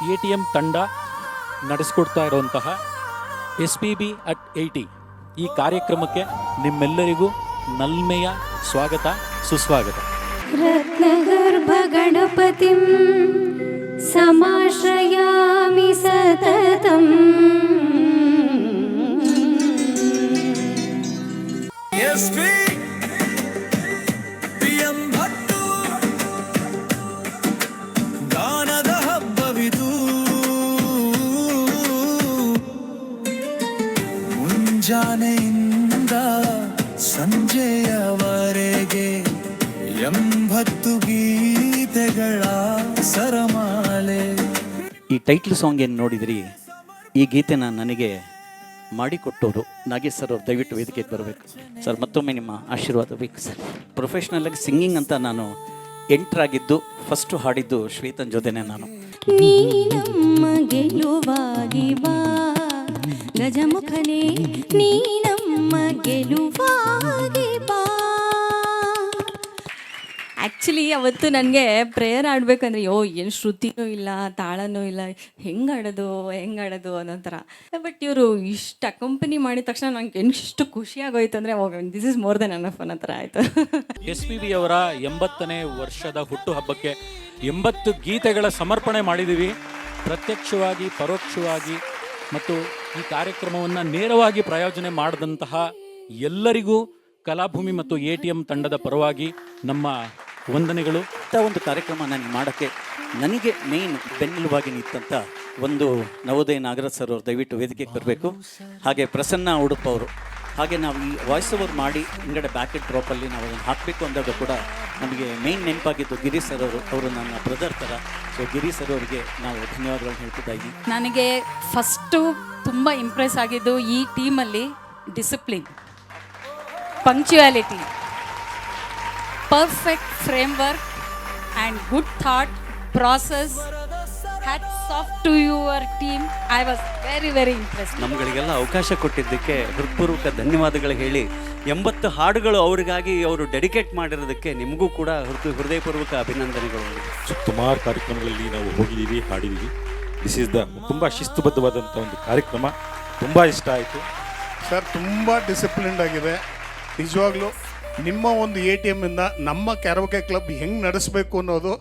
ATM ತಂಡ ನಡೆಸಿಕೊಡ್ತಾ ಇರುವಂತಹ SPB at 80 ಈ ಕಾರ್ಯಕ್ರಮಕ್ಕೆ ನಿಮ್ಮೆಲ್ಲರಿಗೂ ನಲ್ಮೆಯ ಸ್ವಾಗತ ಸುಸ್ವಾಗತ. ರತ್ನಗರ್ಭ ಗಣಪತಿಂ ಸಮಾಶ್ರಯಾಮಿ ಸತತಂ. ಗಾನದ ಹಬ್ಬವಿದು ಮುಂಜಾನೆಯಿಂದ ಸಂಜೆಯವರೆಗೆ 80 ಗೀತೆಗಳ ಸರಮಾಲೆ. ಈ ಟೈಟ್ಲ್ ಸಾಂಗ್ ಏನು ನೋಡಿದ್ರಿ, ಈ ಗೀತೆನ ನನಗೆ ಮಾಡಿಕೊಟ್ಟವರು ನಾಗೇಶ್ ಸರ್ ಅವ್ರು. ದಯವಿಟ್ಟು ವೇದಿಕೆಗೆ ಬರಬೇಕು ಸರ್. ಮತ್ತೊಮ್ಮೆ ನಿಮ್ಮ ಆಶೀರ್ವಾದ ಬೇಕು ಸರ್. ಪ್ರೊಫೆಷ್ನಲಾಗಿ ಸಿಂಗಿಂಗ್ ಅಂತ ನಾನು ಎಂಟ್ರಾಗಿದ್ದು, ಫಸ್ಟು ಹಾಡಿದ್ದು ಶ್ವೇತನ್ ಜೊತೆನೆ ನಾನು. ನೀ ನಮ್ಮ ಗೆಲುವಾಗಿ ಬಾ ಗಜಮುಖನೇ, ನೀ ನಮ್ಮ ಗೆಲುವಾಗಿ ಬಾ. ಆ್ಯಕ್ಚುಲಿ ಅವತ್ತು ನನಗೆ ಪ್ರೇಯರ್ ಆಡಬೇಕಂದ್ರೆ ಏನು ಶ್ರುತಿನೂ ಇಲ್ಲ, ತಾಳನೂ ಇಲ್ಲ, ಹೆಂಗೆ ಆಡೋದು ಅನ್ನೋ ಥರ. ಬಟ್ ಇವರು ಇಷ್ಟು ಅಕಂಪನಿ ಮಾಡಿದ ತಕ್ಷಣ ನಂಗೆ ಎಷ್ಟು ಖುಷಿ ಆಗೋಯ್ತು ಅಂದರೆ, this is more than enough ಅನ್ನೋ ಥರ ಆಯಿತು. SPB ಅವರ 80ನೇ ವರ್ಷದ ಹುಟ್ಟುಹಬ್ಬಕ್ಕೆ 80 ಗೀತೆಗಳ ಸಮರ್ಪಣೆ ಮಾಡಿದ್ದೀವಿ. ಪ್ರತ್ಯಕ್ಷವಾಗಿ, ಪರೋಕ್ಷವಾಗಿ ಮತ್ತು ಈ ಕಾರ್ಯಕ್ರಮವನ್ನು ನೇರವಾಗಿ ಪ್ರಾಯೋಜನೆ ಮಾಡಿದಂತಹ ಎಲ್ಲರಿಗೂ ಕಲಾಭೂಮಿ ಮತ್ತು ATM ತಂಡದ ಪರವಾಗಿ ನಮ್ಮ ವಂದನೆಗಳು. ಇಂಥ ಒಂದು ಕಾರ್ಯಕ್ರಮ ನನಗೆ ಮಾಡೋಕ್ಕೆ ನನಗೆ ಮೇಯ್ನ್ ಬೆನ್ನೆಲುಬಾಗಿ ನಿಂತಂಥ ಒಂದು ನವೋದಯ ನಾಗರಾಜ್ ಸರ್ ಅವರು ದಯವಿಟ್ಟು ವೇದಿಕೆಗೆ ಬರಬೇಕು. ಹಾಗೆ ಪ್ರಸನ್ನ ಉಡುಪ ಅವರು. ಹಾಗೆ ನಾವು ಈ ವಾಯ್ಸ್ ಓವರ್ ಮಾಡಿ ಹಿಂಗಡೆ ಬ್ಯಾಕೆಟ್ ಡ್ರಾಪಲ್ಲಿ ನಾವು ಅದನ್ನು ಹಾಕಬೇಕು ಅಂದಾಗ ಕೂಡ ನಮಗೆ ಮೇಯ್ನ್ ನೆನಪಾಗಿದ್ದು ಗಿರೀಶ್ ಸರ್ ಅವರು ನನ್ನ ಬ್ರದರ್ ಥರ. ಸೊ ಗಿರೀಶ್ ಸರ್ ಅವರಿಗೆ ನಾವು ಧನ್ಯವಾದಗಳನ್ನು ಹೇಳ್ತಿದ್ದ ಇದ್ದೀವಿ. ನನಗೆ ಫಸ್ಟು ತುಂಬ ಇಂಪ್ರೆಸ್ ಆಗಿದ್ದು ಈ ಟೀಮಲ್ಲಿ discipline, punctuality, perfect framework and good thought process. Hats off to your team. I was very impressed. ನಮ್ಗಳಿಗೆಲ್ಲ ಅವಕಾಶ ಕೊಟ್ಟಿದ್ದಕ್ಕೆ ಹೃತ್ಪೂರ್ವಕ ಧನ್ಯವಾದಗಳು ಹೇಳಿ, 80 ಹಾಡುಗಳು ಅವರಿಗಾಗಿ ಅವರು ಡೆಡಿಕೇಟ್ ಮಾಡಿರೋದಕ್ಕೆ ನಿಮಗೂ ಕೂಡ ಹೃದಯಪೂರ್ವಕ ಅಭಿನಂದನೆಗಳು. ಸುಮಾರು ಕಾರ್ಯಕ್ರಮಗಳಲ್ಲಿ ನಾವು ಹೋಗಿದ್ದೀವಿ, ಹಾಡಿದ್ದೀವಿ. ದಿಸ್ ಈಸ್ ದ ತುಂಬ ಶಿಸ್ತುಬದ್ಧವಾದಂಥ ಒಂದು ಕಾರ್ಯಕ್ರಮ. ತುಂಬ ಇಷ್ಟ ಆಯಿತು ಸರ್. ತುಂಬ ಡಿಸಿಪ್ಲಿನ್ಡ್ ಆಗಿದೆ ನಿಜವಾಗ್ಲೂ. ನಿಮ್ಮ ಒಂದು ATM ಇಂದ ನಮ್ಮ ಕ್ಯಾರೋಕೆ ಕ್ಲಬ್ ಹೆಂಗೆ ನಡೆಸಬೇಕು ಅನ್ನೋದು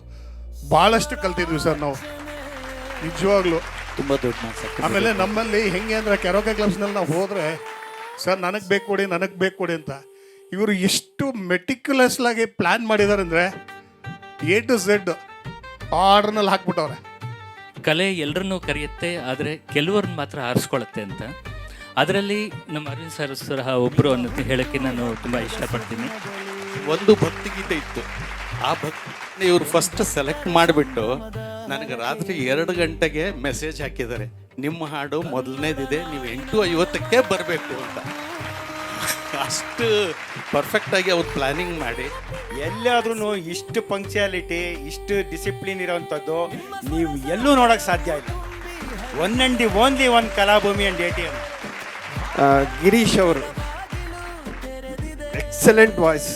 ಭಾಳಷ್ಟು ಕಲ್ತಿದ್ವಿ ಸರ್ ನಾವು ನಿಜವಾಗ್ಲೂ. ತುಂಬ ದೊಡ್ಡ ಮಾತು. ಆಮೇಲೆ ನಮ್ಮಲ್ಲಿ ಹೆಂಗೆ ಅಂದರೆ ಕ್ಯಾರೋಕೆ ಕ್ಲಬ್ಸ್ನಲ್ಲಿ ನಾವು ಹೋದರೆ ಸರ್ ನನಗೆ ಬೇಕು ಕೊಡಿ ಅಂತ ಇವರು ಎಷ್ಟು ಮೆಟಿಕ್ಯುಲಸ್ಲಾಗಿ ಪ್ಲ್ಯಾನ್ ಮಾಡಿದ್ದಾರೆ ಅಂದರೆ A to Z ಆರ್ಡ್ರ್ನಲ್ಲಿ ಹಾಕ್ಬಿಟ್ಟವ್ರೆ. ಕಲೆ ಎಲ್ಲರನ್ನೂ ಕರೆಯುತ್ತೆ, ಆದರೆ ಕೆಲವ್ರನ್ನ ಮಾತ್ರ ಆರಿಸ್ಕೊಳ್ಳುತ್ತೆ ಅಂತ. ಅದರಲ್ಲಿ ನಮ್ಮ ಅರವಿಂದ್ ಸರ್ ಸಹ ಒಬ್ಬರು ಅನ್ನೋದು ಹೇಳೋಕ್ಕೆ ನಾನು ತುಂಬ ಇಷ್ಟಪಡ್ತೀನಿ. ಒಂದು ಭಕ್ತಿಗೀತೆ ಇತ್ತು, ಆ ಭಕ್ತಿ ಇವರು ಫಸ್ಟ್ ಸೆಲೆಕ್ಟ್ ಮಾಡಿಬಿಟ್ಟು ನನಗೆ ರಾತ್ರಿ 2 ಗಂಟೆಗೆ ಮೆಸೇಜ್ ಹಾಕಿದ್ದಾರೆ, ನಿಮ್ಮ ಹಾಡು ಮೊದಲನೇದಿದೆ, ನೀವು 8:50ಕ್ಕೆ ಬರಬೇಕು ಅಂತ. ಅಷ್ಟು ಪರ್ಫೆಕ್ಟಾಗಿ ಅವ್ರು ಪ್ಲ್ಯಾನಿಂಗ್ ಮಾಡಿ ಎಲ್ಲಾದ್ರೂ ಇಷ್ಟು ಪಂಕ್ಚುಯಾಲಿಟಿ, ಇಷ್ಟು ಡಿಸಿಪ್ಲಿನ್ ಇರೋವಂಥದ್ದು ನೀವು ಎಲ್ಲೂ ನೋಡೋಕ್ಕೆ ಸಾಧ್ಯ ಇಲ್ಲ. One and the only one Kalabhoomi and ATM. Girish ಅವರು ಎಕ್ಸಲೆಂಟ್ ವಾಯ್ಸ್,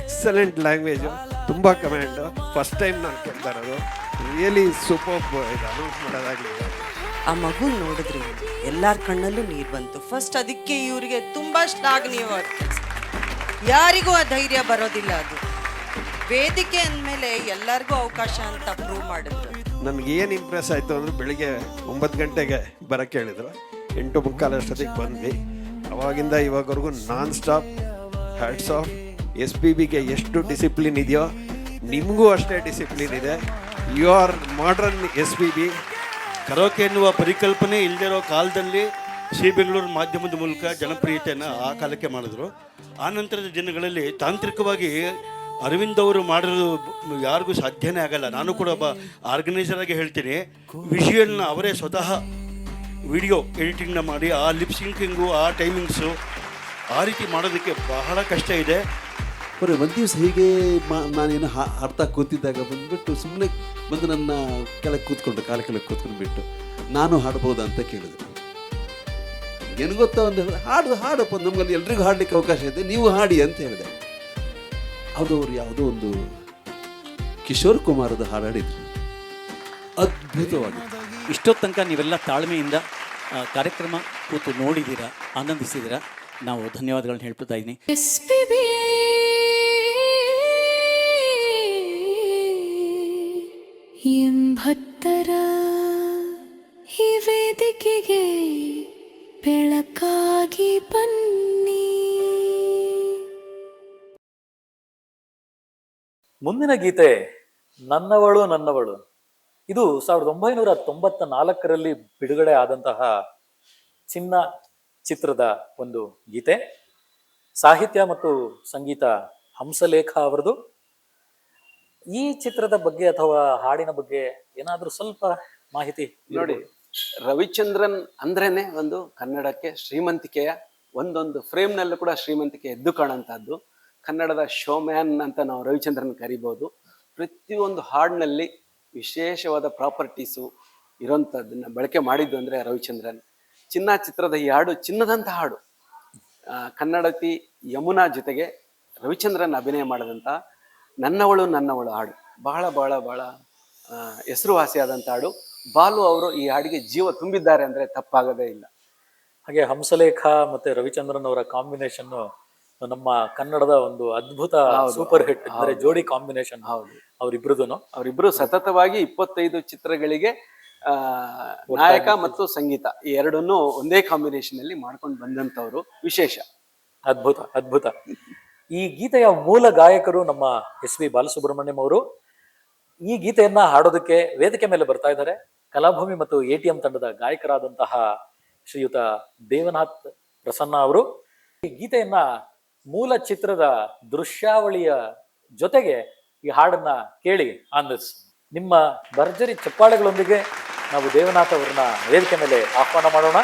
ಎಕ್ಸಲೆಂಟ್ ಲ್ಯಾಂಗ್ವೇಜು, ತುಂಬ ಕಮೆಂಡು. ಫಸ್ಟ್ ಟೈಮ್ ನಾನು ಕೇಳ್ತಾ ಇರೋದು. Really super. ಇದು ಅನೌನ್ಸ್ ಮಾಡೋದಾಗಲಿ, ಆ ಮಗು ನೋಡಿದ್ರಿ ಎಲ್ಲರ ಕಣ್ಣಲ್ಲೂ ನೀರು ಬಂತು. ಫಸ್ಟ್ ಅದಕ್ಕೆ ಇವರಿಗೆ ತುಂಬ ಶ್ಲಾಘನೀಯವಾದ ಕೆಲಸ. ಯಾರಿಗೂ ಆ ಧೈರ್ಯ ಬರೋದಿಲ್ಲ. ಅದು ವೇದಿಕೆ ಅಂದಮೇಲೆ ಎಲ್ಲರಿಗೂ ಅವಕಾಶ ಅಂತ ಪ್ರೂವ್ ಮಾಡಿದ್ರು. ನನಗೇನು ಇಂಪ್ರೆಸ್ ಆಯಿತು ಅಂದರೆ, ಬೆಳಿಗ್ಗೆ 9 ಗಂಟೆಗೆ ಬರೋಕ್ಕೆ ಹೇಳಿದ್ರು, 8:45 ಅಷ್ಟೊತ್ತಿಗೆ ಬಂದ್ವಿ. ಅವಾಗಿಂದ ಇವಾಗವರೆಗೂ ನಾನ್ ಸ್ಟಾಪ್ ಹ್ಯಾಟ್ಸ್ ಆಫ್. SPBಗೆ ಎಷ್ಟು ಡಿಸಿಪ್ಲಿನ್ ಇದೆಯೋ ನಿಮಗೂ ಅಷ್ಟೇ ಡಿಸಿಪ್ಲಿನ್ ಇದೆ. You are modern SPB. Karaoke ಎನ್ನುವ ಪರಿಕಲ್ಪನೆ ಇಲ್ಲದಿರೋ ಕಾಲದಲ್ಲಿ ಸಿ ಬೆಂಗಳೂರು ಮಾಧ್ಯಮದ ಮೂಲಕ ಜನಪ್ರಿಯತೆಯನ್ನು ಆ ಕಾಲಕ್ಕೆ ಮಾಡಿದ್ರು. ಆ ನಂತರದ ದಿನಗಳಲ್ಲಿ ತಾಂತ್ರಿಕವಾಗಿ ಅರವಿಂದ್ ಅವರು ಮಾಡಿರೋದು ಯಾರಿಗೂ ಸಾಧ್ಯನೇ ಆಗಲ್ಲ. ನಾನು ಕೂಡ ಒಬ್ಬ ಆರ್ಗನೈಸರ್ ಆಗಿ ಹೇಳ್ತೀನಿ, ವಿಷುವಲ್ನ ಅವರೇ ಸ್ವತಃ ವಿಡಿಯೋ ಎಡಿಟಿಂಗ್ನ ಮಾಡಿ ಆ ಲಿಪ್ಸಿಂಕಿಂಗು, ಆ ಟೈಮಿಂಗ್ಸು, ಆ ರೀತಿ ಮಾಡೋದಕ್ಕೆ ಬಹಳ ಕಷ್ಟ ಇದೆ. ಬರೀ ಒಂದು ದಿವಸ ಹೀಗೆ ನಾನೇನು ಅರ್ಥ ಕೂತಿದ್ದಾಗ ಬಂದುಬಿಟ್ಟು ಸುಮ್ಮನೆ ಬಂದು ನನ್ನ ಕೆಳಗೆ ಕೂತ್ಕೊಂಡು ಕಾಲ ಕೆಳಗೆ ಕೂತ್ಕೊಂಡ್ಬಿಟ್ಟು ನಾನು ಹಾಡ್ಬೋದಾ ಅಂತ ಕೇಳಿದೆ. ಏನು ಗೊತ್ತಾ, ಒಂದು ಹಾಡಪ್ಪ, ನಮಗಲ್ಲಿ ಎಲ್ರಿಗೂ ಹಾಡಲಿಕ್ಕೆ ಅವಕಾಶ ಇದೆ, ನೀವು ಹಾಡಿ ಅಂತ ಹೇಳಿದೆ. ಅದು ಅವ್ರು ಯಾವುದೋ ಒಂದು ಕಿಶೋರ್ ಕುಮಾರದ ಹಾಡಾಡಿದ್ರು, ಅದ್ಭುತವಾಗಿತ್ತು. ಇಷ್ಟೊತ್ತು ತನಕ ನೀವೆಲ್ಲ ತಾಳ್ಮೆಯಿಂದ ಕಾರ್ಯಕ್ರಮ ಕೂತು ನೋಡಿದ್ದೀರಾ, ಆನಂದಿಸಿದ್ದೀರಾ. ನಾವು ಧನ್ಯವಾದಗಳನ್ನ ಹೇಳ್ತಾ ಇದ್ದೀನಿ. ಎಂಬತ್ತರ ಈ ವೇದಿಕೆಗೆ ಬೆಳಕಾಗಿ ಬನ್ನಿ. ಮುಂದಿನ ಗೀತೆ ನನ್ನವಳು ನನ್ನವಳು. ಇದು 1994ರಲ್ಲಿ ಬಿಡುಗಡೆ ಆದಂತಹ ಚಿನ್ನ ಚಿತ್ರದ ಒಂದು ಗೀತೆ. ಸಾಹಿತ್ಯ ಮತ್ತು ಸಂಗೀತ ಹಂಸಲೇಖ ಅವರದು. ಈ ಚಿತ್ರದ ಬಗ್ಗೆ ಅಥವಾ ಹಾಡಿನ ಬಗ್ಗೆ ಏನಾದರೂ ಸ್ವಲ್ಪ ಮಾಹಿತಿ ನೋಡಿ. ರವಿಚಂದ್ರನ್ ಅಂದ್ರೇನೆ ಒಂದು ಕನ್ನಡಕ್ಕೆ ಶ್ರೀಮಂತಿಕೆಯ ಒಂದೊಂದು ಫ್ರೇಮ್ನಲ್ಲೂ ಕೂಡ ಶ್ರೀಮಂತಿಕೆ ಎದ್ದು ಕಾಣುವಂತಹದ್ದು. ಕನ್ನಡದ ಶೋಮ್ಯಾನ್ ಅಂತ ನಾವು ರವಿಚಂದ್ರನ್ ಕರಿಬೋದು. ಪ್ರತಿಯೊಂದು ಹಾಡಿನಲ್ಲಿ ವಿಶೇಷವಾದ ಪ್ರಾಪರ್ಟೀಸು ಇರೋಂಥದ್ದನ್ನು ಬಳಕೆ ಮಾಡಿದ್ದು ಅಂದರೆ ರವಿಚಂದ್ರನ್. ಚಿನ್ನ ಚಿತ್ರದ ಈ ಹಾಡು ಚಿನ್ನದಂಥ ಹಾಡು. ಕನ್ನಡತಿ ಯಮುನಾ ಜೊತೆಗೆ ರವಿಚಂದ್ರನ್ ಅಭಿನಯ ಮಾಡಿದಂಥ ನನ್ನವಳು ನನ್ನವಳು ಹಾಡು ಬಹಳ ಬಹಳ ಬಹಳ ಹೆಸರುವಾಸಿಯಾದಂಥ ಹಾಡು. ಬಾಲು ಅವರು ಈ ಹಾಡಿಗೆ ಜೀವ ತುಂಬಿದ್ದಾರೆ ಅಂದರೆ ತಪ್ಪಾಗದೇ ಇಲ್ಲ. ಹಾಗೆ ಹಂಸಲೇಖ ಮತ್ತೆ ರವಿಚಂದ್ರನ್ ಅವರ ಕಾಂಬಿನೇಷನ್ ನಮ್ಮ ಕನ್ನಡದ ಒಂದು ಅದ್ಭುತ ಸೂಪರ್ ಹಿಟ್ ಅಂದರೆ ಜೋಡಿ ಕಾಂಬಿನೇಷನ್. ಹೌದು, ಅವರಿಬ್ರು ಸತತವಾಗಿ 25 ಚಿತ್ರಗಳಿಗೆ ನಾಯಕ ಮತ್ತು ಸಂಗೀತ ಈ ಎರಡನ್ನೂ ಒಂದೇ ಕಾಂಬಿನೇಷನ್ ಅಲ್ಲಿ ಮಾಡ್ಕೊಂಡು ಬಂದಂತವ್ರು. ವಿಶೇಷ, ಅದ್ಭುತ ಅದ್ಭುತ. ಈ ಗೀತೆಯ ಮೂಲ ಗಾಯಕರು ನಮ್ಮ ಎಸ್.ಪಿ. ಬಾಲಸುಬ್ರಹ್ಮಣ್ಯಂ ಅವರು. ಈ ಗೀತೆಯನ್ನ ಹಾಡೋದಕ್ಕೆ ವೇದಿಕೆ ಮೇಲೆ ಬರ್ತಾ ಇದ್ದಾರೆ ಕಲಾಭೂಮಿ ಮತ್ತು ATM ತಂಡದ ಗಾಯಕರಾದಂತಹ ಶ್ರೀಯುತ ದೇವನಾಥ್ ಪ್ರಸನ್ನ ಅವರು. ಈ ಗೀತೆಯನ್ನ ಮೂಲ ಚಿತ್ರದ ದೃಶ್ಯಾವಳಿಯ ಜೊತೆಗೆ ಈ ಹಾಡನ್ನ ಕೇಳಿ ಆನಂದಿಸಿ. ನಿಮ್ಮ ಭರ್ಜರಿ ಚಪ್ಪಾಳೆಗಳೊಂದಿಗೆ ನಾವು ದೇವನಾಥ್ ಅವರನ್ನ ವೇದಿಕೆ ಮೇಲೆ ಆಹ್ವಾನ ಮಾಡೋಣ.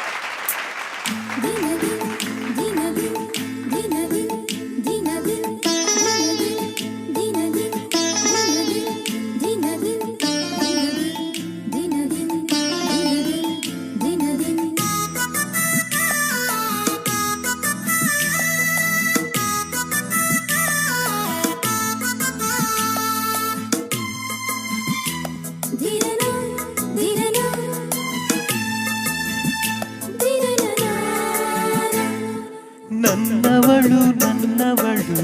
ನನ್ನವಳು ನನ್ನವಳು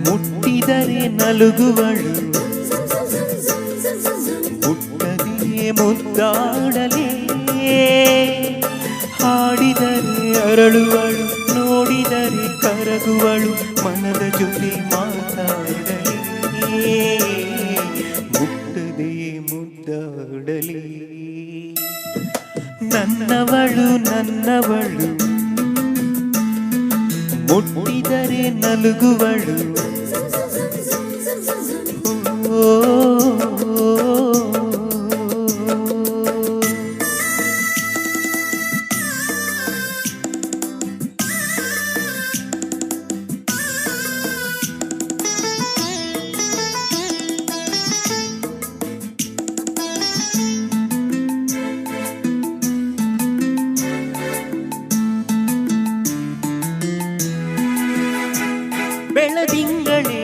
ಮುಟ್ಟಿದರೆ ನಲುಗುವಳು, ಮುಟ್ಟದೆ ಮುದ್ದಾಡಲೇ, ಹಾಡಿದರೆ ಅರಳುವಳು, ನೋಡಿದರೆ ಕರಗುವಳು, ಮನದ ಜೊತೆ ಮಾತಾಡಲೇ, ಮುಟ್ಟದೆ ಮುದ್ದಾಡಲೇ. ನನ್ನವಳು ನನ್ನವಳು ಮುಟ್ಟಿದರೆ ನಲುಗುವಳು, ಬೆಳದಿಂಗಳೇ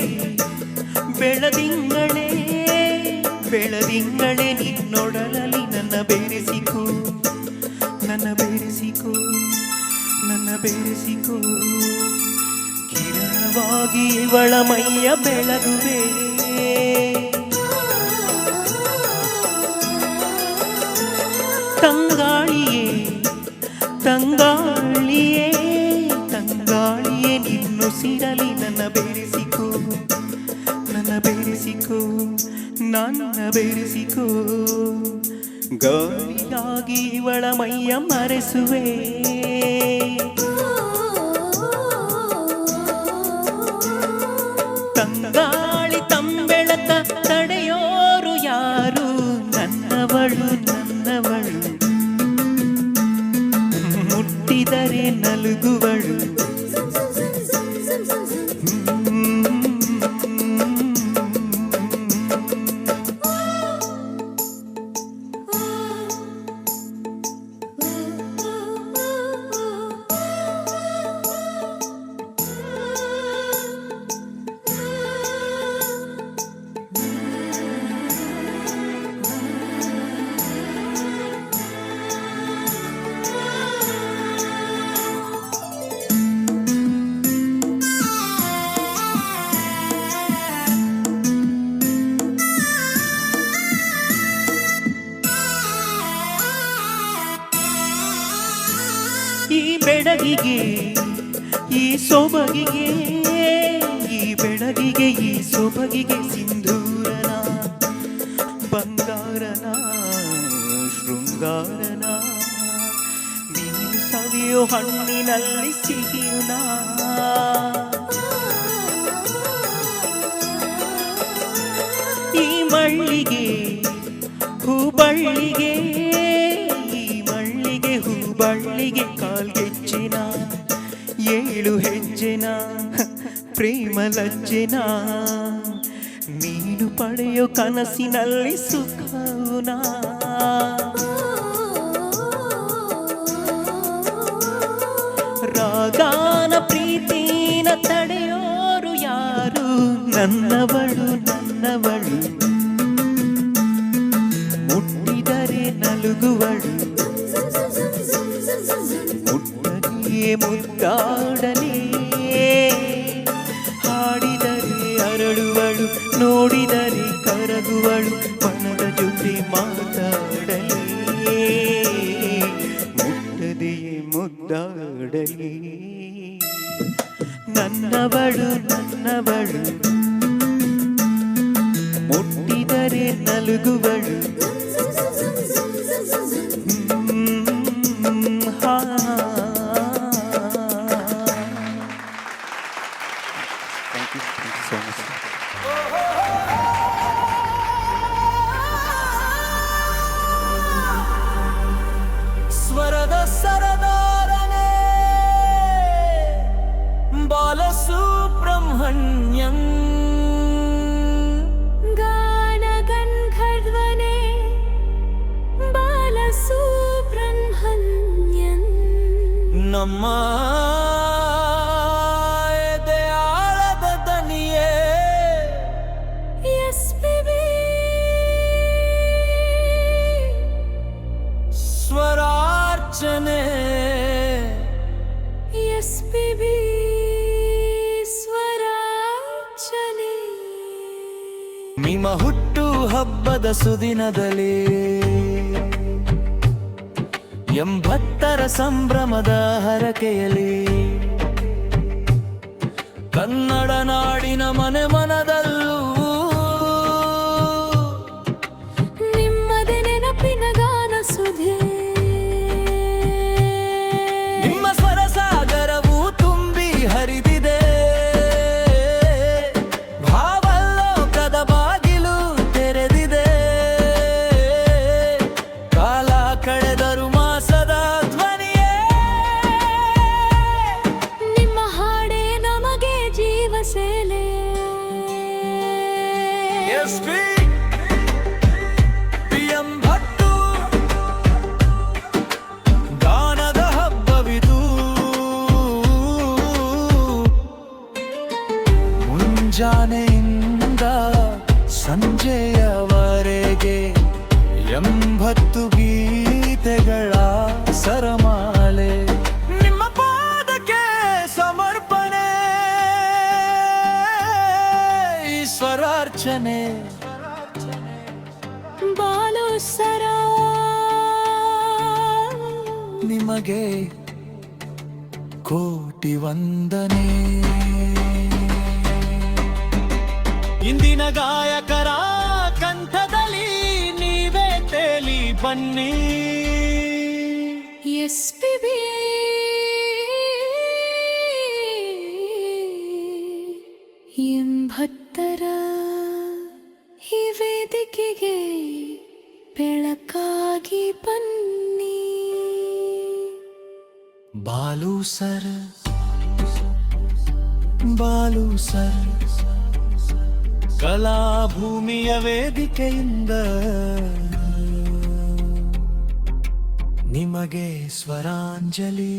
ಬೆಳದಿಂಗಳೇ ಬೆಳದಿಂಗಳೇ ನಿನ್ನೊಡಲಲ್ಲಿ ನನ್ನ ಬೆರೆಸಿಕೋ, ನನ್ನ ಬೆರೆಸಿಕೋ, ನನ್ನ ಬೆರೆಸಿಕೋ, ಕಿರಣವಾಗಿ ಇವಳ ಮೈಯ ಬೆಳಗುವೆ, ತಂಗಾಳಿಯೇ ತಂಗಾಳಿಯೇ ತಂಗಾಳಿಯೇ ನಿನ್ನುಸಿರಲಿ ನನ್ನ ಬೆರೆಸಿಕೋ, ನನ್ನ ಬೆರೆಸಿಕೋ, ನನ್ನ ಬೆರೆಸಿಕೋ, ಗಾಳಿಯಾಗಿ ಇವಳ ಮೈಯ ಮರೆಸುವೆ, ತಂಗಾಳಿ ತಂಬೆಳಕ ತಡೆಯೋರು ಯಾರು, ನನ್ನವಳು ನನ್ನವಳು ಮುಟ್ಟಿದರೆ ನಲುಗುವಳು, ಬೆಳಗಿಗೆ ಈ ಸೊಬಗಿಗೆ, ಈ ಬೆಳಗಿಗೆ ಈ ಸೊಬಗಿಗೆ ಸಿಂಧೂರನ ಬಂಗಾರನ ಶೃಂಗಾರನ, ನೀನು ಸವಿಯೋ ಹಣ್ಣಿನಲ್ಲಿ ಸಿಹಿಯುನ. ಈ ಮಳ್ಳಿಗೆ ಹೂಬಳ್ಳಿಗೆ, ಈ ಮಳ್ಳಿಗೆ ಹೂಬಳ್ಳಿಗೆ ಕಾಲ್ಗೆಜ್ಜಿನ, 7 ಹೆಜ್ಜೆನ ಪ್ರೇಮ ಲಜ್ಜೆನ, ನೀನು ಪಡೆಯೋ ಕನಸಿನಲ್ಲಿ ಸುಖವುನ. ರಾಗಾನ ಪ್ರೀತಿನ ತಡೆಯೋರು ಯಾರು, ನನ್ನವಳು ನನ್ನವಳು, ಮುಟ್ಟಿದರೆ ನಲುಗುವಳು, ಮುಟ್ಟಲಿಯೇ ಮುದ್ದಾಡಲೇ, ಹಾಡಿದರೆ ಅರಳುವಳು, ನೋಡಿದರೆ ಕರಗುವಳು, ಮನದ ಜೊತೆ ಮಾತಾಡಲೇ, ಮುಟ್ಟದೆಯೇ ಮುದ್ದಾಡಲೇ, ನನ್ನವಳು ನನ್ನವಳು, ಮುಟ್ಟಿದರೆ ನಲುಗುವಳು. Thank you so much. ಸ್ವರದ ಸರದಾರನೇ ಬಾಲಸುಬ್ರಹ್ಮಣ್ಯಂ, ಗಾನ ಗಂಧರ್ವನೇ ಬಾಲಸುಬ್ರಹ್ಮಣ್ಯಂ, ನಮ್ಮ ಎದೆಯಾಳದ ದನಿಯೇ ಎಸ್ಪಿಬಿ, ಸ್ವರಾರ್ಚನೆ ಎಸ್ಪಿಬಿ ಸ್ವರಾರ್ಚನೆ. ನಿಮ್ಮ ಹುಟ್ಟು ಹಬ್ಬದ ಸುದಿನದಲ್ಲಿ 80ರ ಸಂಭ್ರಮದ ಹರಕೆಯಲ್ಲಿ, ಕನ್ನಡ ನಾಡಿನ ಮನೆ ಮನದಲ್ಲೂ ನಿಮ್ಮದೆ ನೆನಪಿನ ಗಾನ ಸುಧೆ, ನಿಮ್ಮ ಸ್ವರ ಸಾಗರವು ತುಂಬಿ ಹರಿದಿದೆ, ಭಾವಲೋಕದ ಬಾಗಿಲು ತೆರೆದಿದೆ, ಕಾಲ ಕಳೆದರು ಮಾಸದ ಧ್ವನಿಯೇ, ನಿಮ್ಮ ಹಾಡೇ ನಮಗೆ ಜೀವ ಸೇಲೆ. PM ಭಟ್ಟು ಗಾನದ ಹಬ್ಬವಿದು, ಮುಂಜಾನೆಯಿಂದ ಸಂಜೆಯವರೆಗೆ 80 ಗೀತೆಗಳ ಸರಮಾಲೆ, ನಿಮ್ಮ ಪಾದಕ್ಕೆ ಸಮರ್ಪಣೆ ಈ ಸ್ವರಾರ್ಚನೆ. ಬಾಲು ಸರ ನಿಮಗೆ ಕೋಟಿ ವಂದನೆ. ಇಂದಿನ ಗಾಯಕರ ಕಂಠದಲ್ಲಿ ನೀವೇ ತೇಲಿ ಬನ್ನಿ, ಎಸ್ಪಿಬಿ ಎಂಬತ್ತರ ಈ ವೇದಿಕೆಗೆ ಬೆಳಕಾಗಿ ಬನ್ನಿ. ಬಾಲು ಸರ್ ಬಾಲು ಸರ್, ಕಲಾಭೂಮಿಯ ವೇದಿಕೆಯಿಂದ ನಿಮಗೆ ಸ್ವರಾಂಜಲಿ.